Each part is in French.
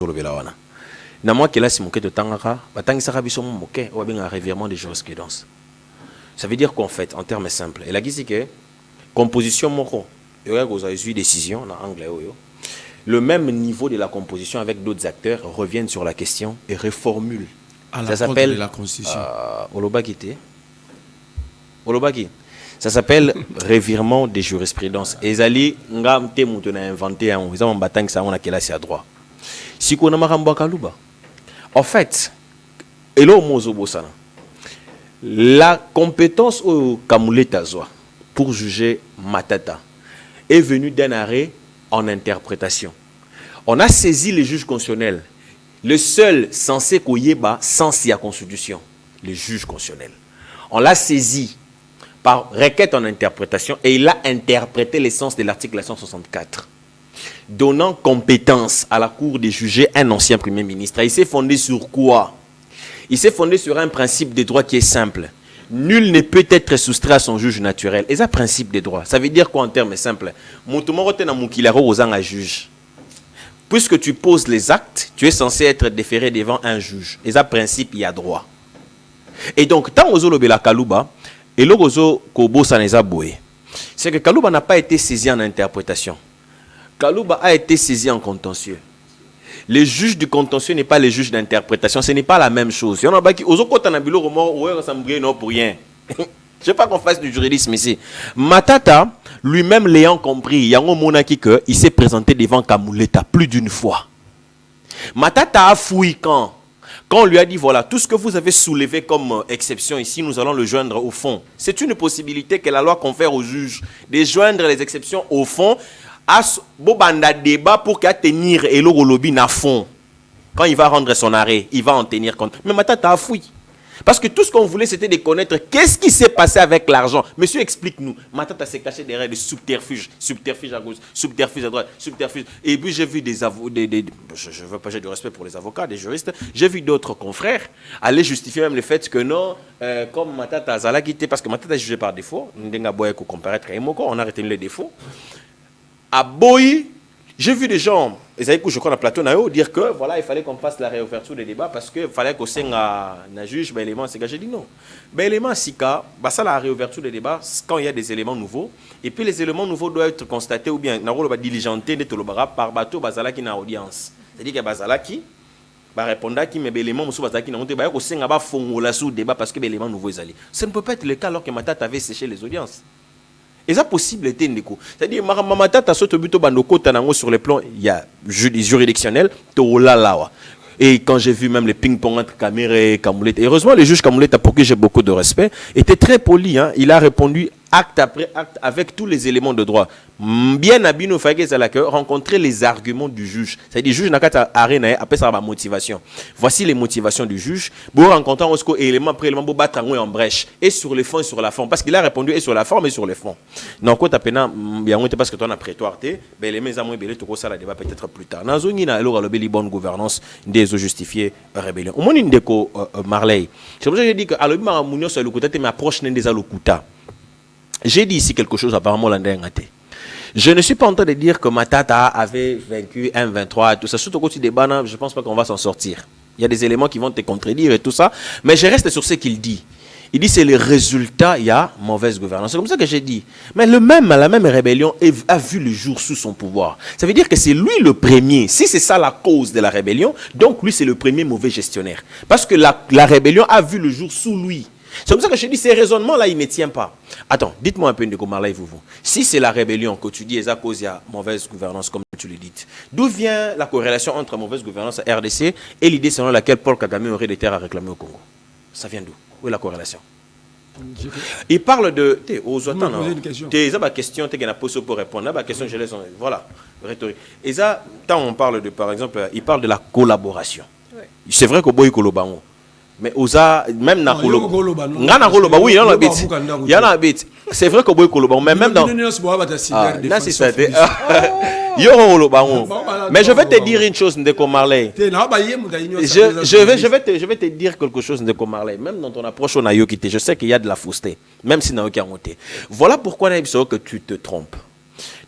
Lobelawana. Na moi qui là si moké de tangaka, batang saka biso moké ou bien un revirement de jurisprudence. Ça veut dire qu'en fait, en termes simples, elle a dit que composition moko, il y a eu décision en anglais, le même niveau de la composition avec d'autres acteurs reviennent sur la question et reformulent. Ça s'appelle la Constitution. Olobaki. Ça s'appelle revirement des jurisprudences. Et Zali, on a inventé un batang ça on a quel à droit. Si on a maramba kaluba. En fait, elo mozobo sana. La compétence au Kamuleta Zoa pour juger Matata est venue d'un arrêt en interprétation. On a saisi les juges constitutionnels. Le seul censé koyeba sans la constitution, les juges constitutionnels. On l'a saisi par requête en interprétation et il a interprété l'essence de l'article 164, donnant compétence à la Cour de juger un ancien Premier ministre. Il s'est fondé sur quoi? Il s'est fondé sur un principe de droit qui est simple. Nul ne peut être soustrait à son juge naturel. Et ça, principe de droit. Ça veut dire quoi en termes simples? Juge. Puisque tu poses les actes, tu es censé être déféré devant un juge. Et ça, principe, il y a droit. Et donc, tant aux Olobela Kaluba, et l'Ogozo Kobo Saneza Boé, c'est que Kaluba n'a pas été saisi en interprétation. Kaluba a été saisi en contentieux. Les juges du contentieux n'est pas les juges d'interprétation, ce n'est pas la même chose. Il y en a qui osent côté nabilo remor ça me non pour rien. Je veux pas qu'on fasse du juridisme ici. Matata lui-même l'ayant compris, Yango Monaki que il s'est présenté devant Kamuleta plus d'une fois. Matata a fouillé quand on lui a dit voilà, tout ce que vous avez soulevé comme exception ici, nous allons le joindre au fond. C'est une possibilité que la loi confère aux juges de joindre les exceptions au fond. Bobanda débat pour qu'à tenir et lobby na fond. Quand il va rendre son arrêt, il va en tenir compte. Mais Matata a fouillé. Parce que tout ce qu'on voulait, c'était de connaître qu'est-ce qui s'est passé avec l'argent. Monsieur, explique-nous. Matata s'est caché derrière des subterfuges. Subterfuge à gauche, subterfuge à droite, subterfuge. Et puis j'ai vu des avocats, je ne veux pas j'ai du respect pour les avocats, des juristes. J'ai vu d'autres confrères aller justifier même le fait que non, comme Matata Zala quitté, parce que Matata est jugé par défaut. On a retenu les défauts. À Boyi, j'ai vu des gens, je crois, dans le plateau, dire que voilà, il fallait qu'on fasse la réouverture des débats parce qu'il fallait qu'on s'en un juge, l'élément, c'est que j'ai dit non. L'élément, c'est ça, la réouverture des débats, quand il y a des éléments nouveaux, et puis les éléments nouveaux doivent être constatés ou bien diligentés par bateau Bazala qui n'a audience. C'est-à-dire que Bazala qui répondra qui mais l'élément monsieur Bazala qui n'a monté, qu'on s'en va fondre sous débat parce que l'élément nouveau est allé. Ça ne peut pas être le cas alors que Matata avait séché les audiences. Et ça possible était ndeko. C'est-à-dire Matata soto buto bandoko tanango sur le plan il y a juridictionnel to la. Et quand j'ai vu même les ping-pong entre Kamere et Kamuleta, heureusement le juge Kamuleta pour qui j'ai beaucoup de respect était très poli, hein. Il a répondu acte après acte avec tous les éléments de droit. Bien abino fagé que rencontrer les arguments du juge. C'est-à-dire le juge n'a qu'à arrêter après ça ma motivation. Voici les motivations du juge. Pour rencontrer un élément après élément pour battre en brèche et sur le fond et sur la forme parce qu'il a répondu et sur la forme et sur le fond. Donc quand tu as bien parce que tu as prétoire les mes amis belé tu ça la débat peut-être plus tard. Dans zone ina alors le bonne gouvernance des justifier rébellion. Au moins une déco Marley. C'est pour ça que j'ai dit que alors ma munio sur le côté mais approche n'endeza lokuta. J'ai dit ici quelque chose apparemment l'andengate. Je ne suis pas en train de dire que Matata avait vaincu 1-23 et tout ça. Surtout quand tu débats, je ne pense pas qu'on va s'en sortir. Il y a des éléments qui vont te contredire et tout ça. Mais je reste sur ce qu'il dit. Il dit c'est le résultat, il y a mauvaise gouvernance. C'est comme ça que j'ai dit. Mais la même rébellion a vu le jour sous son pouvoir. Ça veut dire que c'est lui le premier. Si c'est ça la cause de la rébellion, donc lui c'est le premier mauvais gestionnaire. Parce que la rébellion a vu le jour sous lui. C'est comme ça que je dis, ces raisonnements-là, ils ne tiennent pas. Attends, dites-moi un peu de comment là, vous. Si c'est la rébellion que tu dis, et à cause il y a mauvaise gouvernance, comme tu le dis, d'où vient la corrélation entre mauvaise gouvernance à RDC et l'idée selon laquelle Paul Kagame aurait des terres à réclamer au Congo? Ça vient d'où? Où est la corrélation? Il parle de... Aux autres, non. C'est ma question, tu as posé pour répondre. Ma question, je laisse... Voilà, rhétorique. Et ça, quand on parle de, par exemple, il parle de la collaboration. Ouais. C'est vrai qu'au Boy Kolobango. Mais osa même na koloba ngana koloba oui il y en a un bit c'est vrai que boy koloba mais même dans mais je vais te dire une chose Ndeko Marley je vais te dire quelque chose Ndeko Marley même dans ton approche on a yo quitté je sais qu'il y a de la fausseté même si na yo qui a monté voilà pourquoi que tu te trompes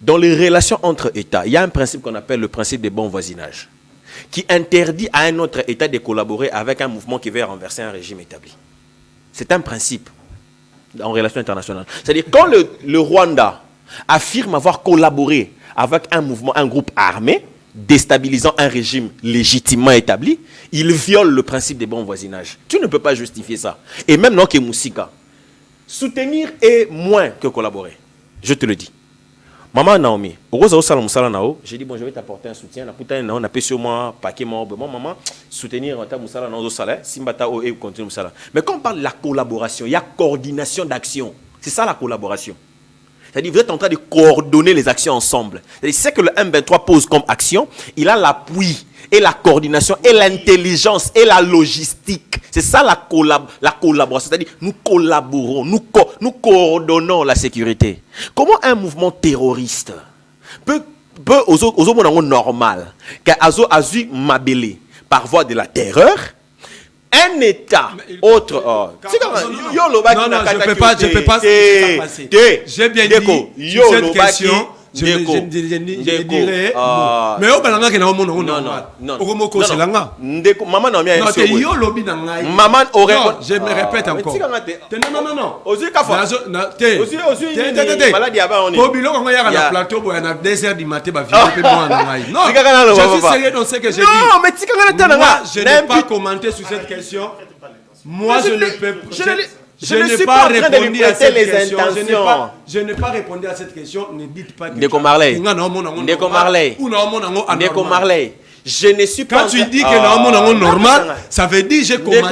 dans les relations entre États il y a un principe qu'on appelle le principe des bons voisinages. qui interdit à un autre État de collaborer avec un mouvement qui veut renverser un régime établi. C'est un principe en relation internationale. C'est-à-dire, quand le Rwanda affirme avoir collaboré avec un mouvement, un groupe armé, déstabilisant un régime légitimement établi, il viole le principe des bons voisinages. Tu ne peux pas justifier ça. Et même non que Moussika, soutenir est moins que collaborer. Je te le dis. Maman Naomi, j'ai dit, bon, je vais t'apporter un soutien. On a sur moi, paquet moi, bon, maman, soutenir ta Moussala, non, Simbata, et continue Moussala. Mais quand on parle de la collaboration, il y a coordination d'action. C'est ça la collaboration. C'est-à-dire, vous êtes en train de coordonner les actions ensemble. C'est que le M23 pose comme action, il a l'appui et la coordination et l'intelligence et la logistique. C'est ça la collaboration. C'est-à-dire, nous collaborons, nous coordonnons la sécurité. Comment un mouvement terroriste peut aux hommes normal, qu'Azo Azu Mabele par voie de la terreur, un État autre. Non, je peux pas passer. J'ai bien dit sur cette question. Je dirais mais au balanga que na omona maman na mia yo lobi na ngai maman aurait je me répète encore non maladie aba on est au biloko ngo ya na plateau boya na 2h du matin ba vidéo pe moi na ngai non je suis sérieux dans ce que j'ai dit non mais tika ngana tanga je n'ai pas commenté sur cette question. Moi je ne peux je n'ai pas répondu à cette question. Je n'ai pas répondu à cette question. Ne dites pas que Ndeko Marley. Je ne suis pas. Quand tu dis que c'est normal, ça veut dire que j'ai commenté.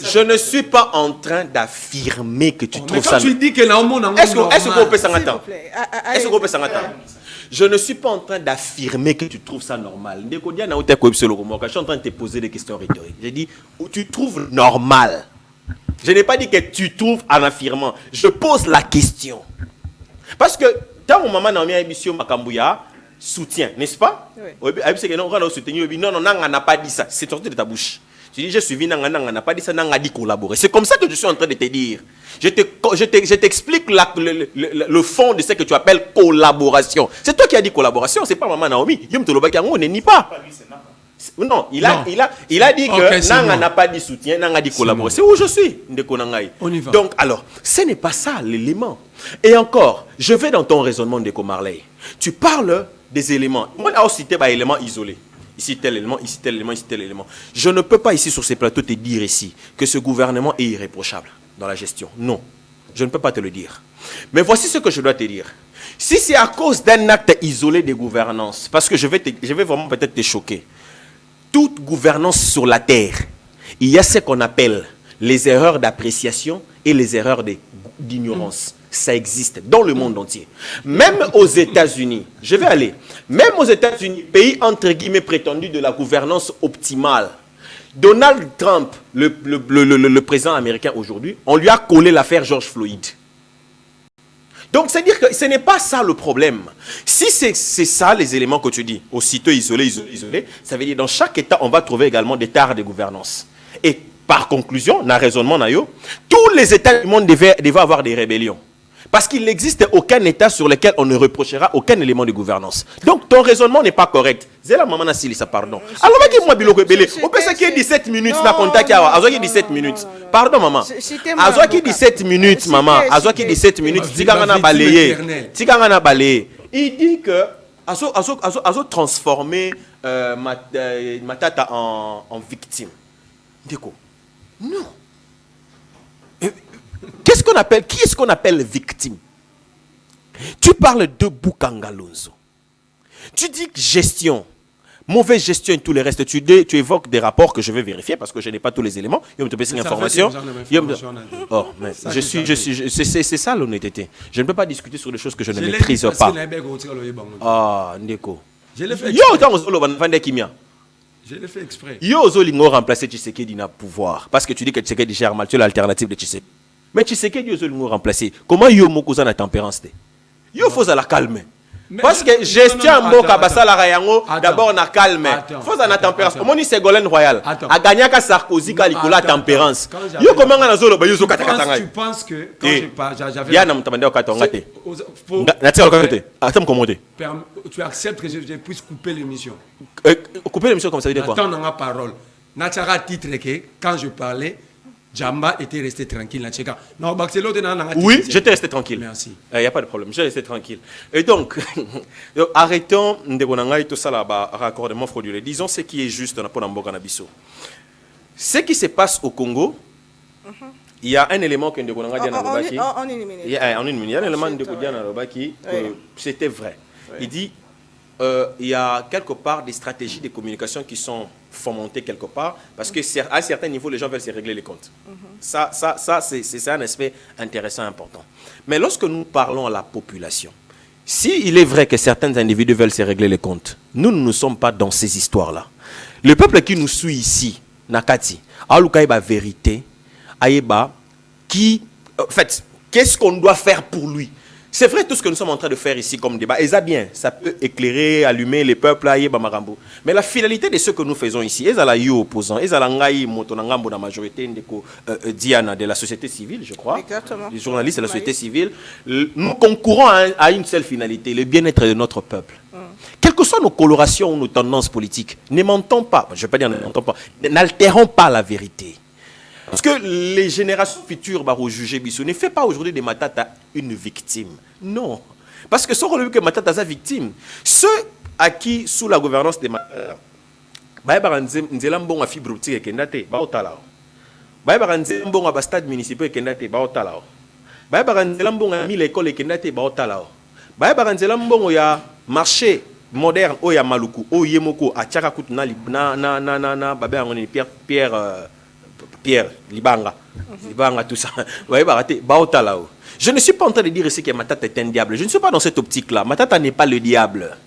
Je ne suis pas en train d'affirmer que tu trouves ça. Quand tu dis que normal. Est-ce qu'on peut s'entendre? Est-ce qu'on peut s'entendre? Je ne suis pas en train d'affirmer que tu trouves ça normal. Je suis en train de te poser des questions rhétoriques. J'ai dit, tu trouves normal. Je n'ai pas dit que tu trouves en affirmant. Je pose la question. Parce que, tant que maman n'a mis émission Makambouya, soutien, n'est-ce pas? Oui. Non, on n'a pas dit ça. C'est sorti de ta bouche. Tu dis, j'ai suivi, on n'a pas dit ça, on a dit collaborer. C'est comme ça que je suis en train de te dire. Je t'explique le fond de ce que tu appelles collaboration. C'est toi qui as dit collaboration, c'est pas maman Naomi. On ne nie pas. Non, il a dit que Nanga n'a pas dit soutien, Nanga dit collaborer. C'est où je suis. On y va. Donc, alors, ce n'est pas ça l'élément. Et encore, je vais dans ton raisonnement de Marley. Tu parles des éléments. Moi, là, aussi, cité des éléments isolés. Ici tel élément, ici tel élément, ici tel élément. Je ne peux pas ici sur ces plateaux te dire ici que ce gouvernement est irréprochable dans la gestion. Non, je ne peux pas te le dire. Mais voici ce que je dois te dire. Si c'est à cause d'un acte isolé de gouvernance, parce que je vais vraiment peut-être te choquer, toute gouvernance sur la terre, il y a ce qu'on appelle les erreurs d'appréciation et les erreurs d'ignorance. Ça existe dans le monde entier. Même aux États-Unis, même aux États-Unis, pays entre guillemets prétendu de la gouvernance optimale, Donald Trump, le président américain aujourd'hui, on lui a collé l'affaire George Floyd. Donc, c'est-à-dire que ce n'est pas ça le problème. Si c'est ça les éléments que tu dis, aussitôt isolé, ça veut dire dans chaque État, on va trouver également des tares de gouvernance. Et par conclusion, dans le raisonnement, tous les États du monde devaient avoir des rébellions. Parce qu'il n'existe aucun État sur lequel on ne reprochera aucun élément de gouvernance. Donc, ton raisonnement n'est pas correct. C'est la maman Nassilissa, pardon. Alors, moi, Biloko Bélé, on peut qu'il y ait 17 minutes, na contact, Azo qui 17 minutes. Pardon, maman. Azo qui 17 minutes, maman. Azo qui 17 minutes. Tigangana balayé. Il dit que Azo transformé Matata en victime. Déco. Non. Qui est-ce qu'on appelle victime? Tu parles de Boukangalonzo. Tu dis que gestion, mauvaise gestion et tout le reste. Tu évoques des rapports que je vais vérifier parce que je n'ai pas tous les éléments. Il y a une information. Oh, mais c'est ça l'honnêteté. Je ne peux pas discuter sur des choses que je ne maîtrise pas. Ah, Ndeko. Je l'ai fait exprès. Yo, Zolingo remplacer Tshisekedi dans le pouvoir. Parce que tu dis que Tshisekedi gère mal. Tu es l'alternative de Tshisekedi. Mais Tshisekedi, Zolingo remplacer. Comment Yo Mokoza na tempérance? Yo faut la calmer. Parce que gestion en Boka Basala Rayango, d'abord on a calme. Faut en a tempérance. Comment dit Ségolène Royal a gagné à Sarkozy quand il a tempérance. Yo comment on a zolo bayo zo katakatanga. Tu penses que quand je parle, j'avais. Yana mtamande au katongate. Natia au katongate. Attends me commander. Tu acceptes que je puisse couper l'émission. Couper l'émission comme ça veut dire quoi? Attends dans ma parole. Natia titre que quand je parlais. Jamba était resté tranquille. Non, oui, j'étais resté tranquille. Merci. Il n'y a pas de problème, j'ai resté tranquille. Et donc, arrêtons de tout ça là-bas, raccordement frauduleux. Disons ce qui est juste dans Nabiso. Ce qui se passe au Congo, il y a un élément que en une minute. Il y a un élément qui c'était vrai. Il dit il y a quelque part des stratégies de communication qui sont fomentées quelque part parce que à un certain niveau les gens veulent se régler les comptes. Ça c'est un aspect intéressant, important. Mais lorsque nous parlons à la population, si il est vrai que certains individus veulent se régler les comptes, nous ne sommes pas dans ces histoires-là. Le peuple qui nous suit ici, Nakati, Alukaïba vérité, Aïba, qui, en fait, qu'est-ce qu'on doit faire pour lui? C'est vrai tout ce que nous sommes en train de faire ici comme débat. Et ça bien, ça peut éclairer, allumer les peuples, mais la finalité de ce que nous faisons ici, ils la yo opposants, ils la ngai motonangambo la majorité Diana de la société civile, je crois. Exactement. Les journalistes de la société civile, nous concourons à une seule finalité, le bien-être de notre peuple. Quelles que soient nos colorations ou nos tendances politiques, ne mentons pas, je ne vais pas dire ne mentons pas, n'altérons pas la vérité. Parce que les générations futures vont juger Bissou. Ne fait pas aujourd'hui de Matata une victime. Non. Parce que ce qu'on que Matata est victime. Ceux à qui, sous la gouvernance de Matata, Nzelambon a fibre optique et Kendate, Baotalao. Nzelambon a stade municipal et Kendate, Baotalao. Nzelambon a mis l'école et Kendate, Baotalao. Nzelambon a marché moderne, Oya Maluku, Oyemoko, a Tchakakut, na, Babé Angoni, Pierre, Libanga, tout ça. Je ne suis pas en train de dire ici que Matata est un diable. Je ne suis pas dans cette optique-là. Matata n'est pas le diable.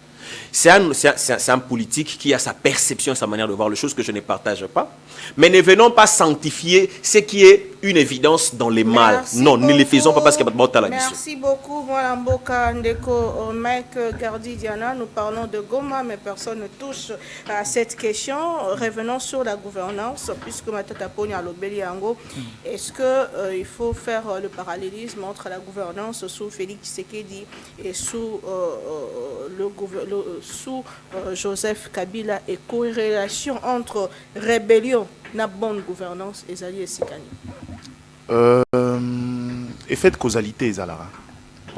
C'est un politique qui a sa perception, sa manière de voir les choses que je ne partage pas. Mais ne venons pas sanctifier ce qui est une évidence dans les mâles. Non, ne les faisons pas parce qu'il n'y a pas de bataille. Merci beaucoup, Mboka Ndeko, Mike Gardi Diana. Nous parlons de Goma, mais personne ne touche à cette question. Revenons sur la gouvernance, puisque Matata Poni à l'Obéliango. Est-ce qu'il faut faire le parallélisme entre la gouvernance sous Félix Tshisekedi et sous sous Joseph Kabila et corrélation entre rébellion et bonne gouvernance et Zali et Sikani? Effet de causalité, Zalara.